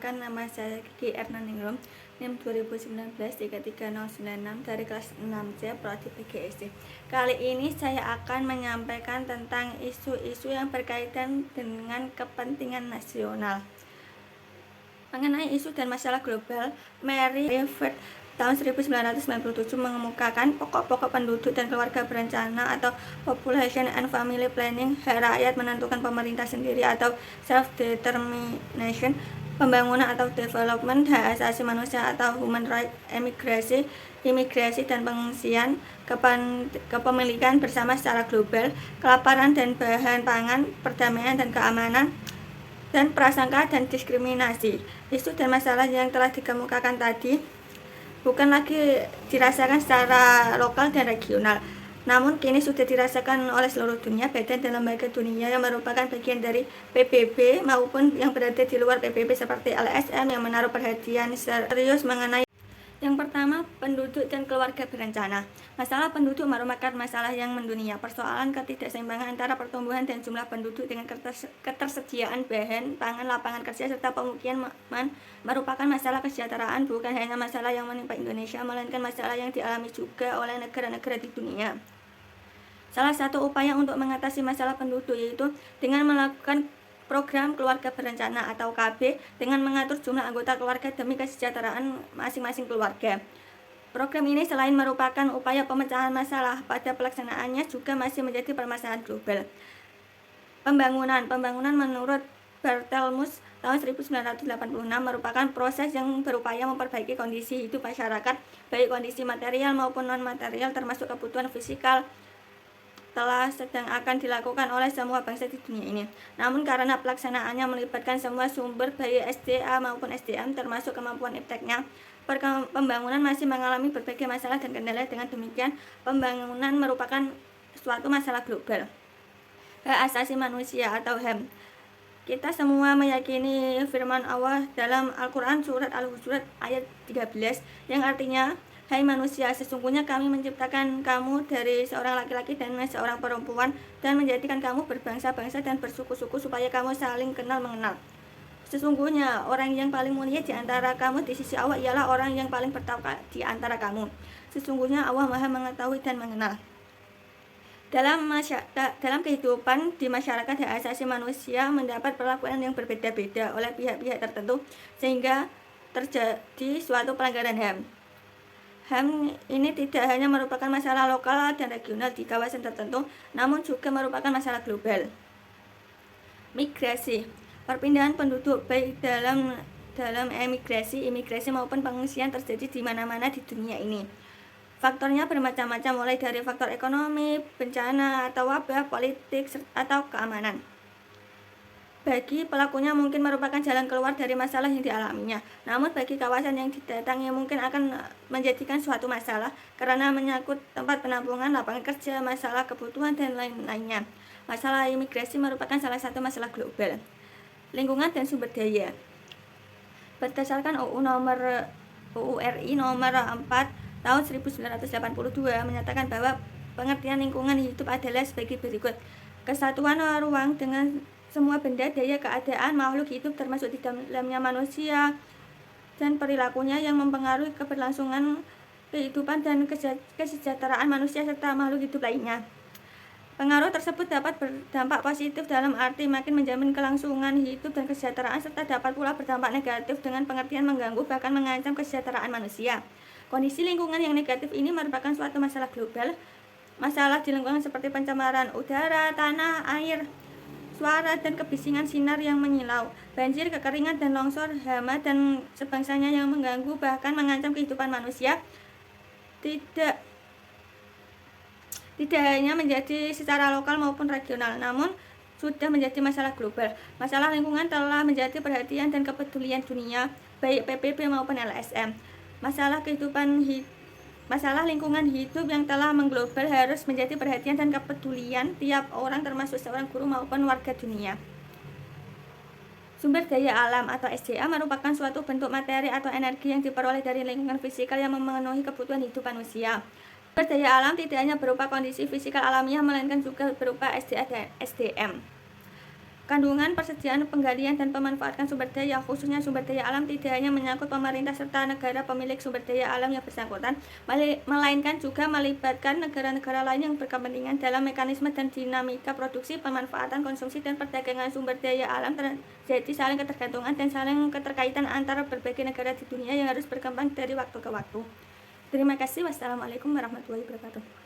Perkenalkan, nama saya Kiki Ernaningrum, NIM 2019 33096 dari kelas 6C Prodi PGSD. Kali ini saya akan menyampaikan tentang isu-isu yang berkaitan dengan kepentingan nasional. Mengenai isu dan masalah global, Mary Rivers tahun 1997 mengemukakan pokok-pokok penduduk dan keluarga berencana atau population and family planning, hak rakyat menentukan pemerintah sendiri atau self-determination, pembangunan atau development, hak asasi manusia atau human rights, imigrasi dan pengungsian, kepemilikan bersama secara global, kelaparan dan bahan pangan, perdamaian dan keamanan, dan prasangka dan diskriminasi. Isu dan masalah yang telah dikemukakan tadi bukan lagi dirasakan secara lokal dan regional, namun kini sudah dirasakan oleh seluruh dunia. Badan dan lembaga dunia yang merupakan bagian dari PBB maupun yang berada di luar PBB seperti LSM yang menaruh perhatian serius mengenai yang pertama, penduduk dan keluarga berencana. Masalah penduduk merupakan masalah yang mendunia. Persoalan ketidakseimbangan antara pertumbuhan dan jumlah penduduk dengan ketersediaan bahan pangan, lapangan kerja, serta pemukiman merupakan masalah kesejahteraan, bukan hanya masalah yang menimpa Indonesia, melainkan masalah yang dialami juga oleh negara-negara di dunia. Salah satu upaya untuk mengatasi masalah penduduk yaitu dengan melakukan program keluarga berencana atau KB dengan mengatur jumlah anggota keluarga demi kesejahteraan masing-masing keluarga. Program ini selain merupakan upaya pemecahan masalah, pada pelaksanaannya juga masih menjadi permasalahan global. Pembangunan menurut Barthelmess tahun 1986 merupakan proses yang berupaya memperbaiki kondisi hidup masyarakat, baik kondisi material maupun non-material, termasuk kebutuhan fisikal, telah sedang akan dilakukan oleh semua bangsa di dunia ini. Namun karena pelaksanaannya melibatkan semua sumber baik SDA maupun SDM termasuk kemampuan ipteknya, pembangunan masih mengalami berbagai masalah dan kendala. Dengan demikian, pembangunan merupakan suatu masalah global. Hak asasi manusia atau HAM. Kita semua meyakini firman Allah dalam Al-Quran surat Al-Hujurat ayat 13 yang artinya, hai manusia, sesungguhnya kami menciptakan kamu dari seorang laki-laki dan seorang perempuan dan menjadikan kamu berbangsa-bangsa dan bersuku-suku supaya kamu saling kenal mengenal. Sesungguhnya orang yang paling mulia di antara kamu di sisi Allah ialah orang yang paling bertakwa di antara kamu. Sesungguhnya Allah Maha mengetahui dan mengenal. Dalam kehidupan di masyarakat, hak asasi manusia mendapat perlakuan yang berbeda-beda oleh pihak-pihak tertentu sehingga terjadi suatu pelanggaran HAM. HAM ini tidak hanya merupakan masalah lokal dan regional di kawasan tertentu, namun juga merupakan masalah global. Migrasi, perpindahan penduduk baik dalam imigrasi maupun pengungsian terjadi di mana-mana di dunia ini. Faktornya bermacam-macam, mulai dari faktor ekonomi, bencana atau wabah, politik, atau keamanan. Bagi pelakunya mungkin merupakan jalan keluar dari masalah yang dialaminya. Namun bagi kawasan yang didatangi mungkin akan menjadikan suatu masalah karena menyangkut tempat penampungan, lapangan kerja, masalah kebutuhan, dan lain-lainnya. Masalah imigrasi merupakan salah satu masalah global. Lingkungan dan sumber daya. Berdasarkan UU RI nomor 4 tahun 1982 menyatakan bahwa pengertian lingkungan hidup adalah sebagai berikut. Kesatuan ruang dengan semua benda, daya, keadaan, makhluk hidup termasuk di dalamnya manusia dan perilakunya yang mempengaruhi keberlangsungan kehidupan dan kesejahteraan manusia serta makhluk hidup lainnya. Pengaruh tersebut dapat berdampak positif dalam arti makin menjamin kelangsungan hidup dan kesejahteraan, serta dapat pula berdampak negatif dengan pengertian mengganggu bahkan mengancam kesejahteraan manusia. Kondisi lingkungan yang negatif ini merupakan suatu masalah global. Masalah di lingkungan seperti pencemaran udara, tanah, air, suara, dan kebisingan sinar yang menyilau, banjir, kekeringan, dan longsor, hama, dan sebangsanya yang mengganggu bahkan mengancam kehidupan manusia tidak hanya menjadi secara lokal maupun regional, namun sudah menjadi masalah global. Masalah lingkungan telah menjadi perhatian dan kepedulian dunia, baik PBB maupun LSM. Masalah lingkungan hidup yang telah mengglobal harus menjadi perhatian dan kepedulian tiap orang, termasuk seorang guru maupun warga dunia. Sumber daya alam atau SDA merupakan suatu bentuk materi atau energi yang diperoleh dari lingkungan fisikal yang memenuhi kebutuhan hidup manusia. Sumber daya alam tidak hanya berupa kondisi fisikal alamiah, melainkan juga berupa SDA dan SDM. Kandungan, persediaan, penggalian, dan pemanfaatan sumber daya, khususnya sumber daya alam, tidak hanya menyangkut pemerintah serta negara pemilik sumber daya alam yang bersangkutan, melainkan juga melibatkan negara-negara lain yang berkepentingan dalam mekanisme dan dinamika produksi, pemanfaatan, konsumsi, dan perdagangan sumber daya alam. Terjadi saling ketergantungan dan saling keterkaitan antara berbagai negara di dunia yang harus berkembang dari waktu ke waktu. Terima kasih. Wassalamualaikum warahmatullahi wabarakatuh.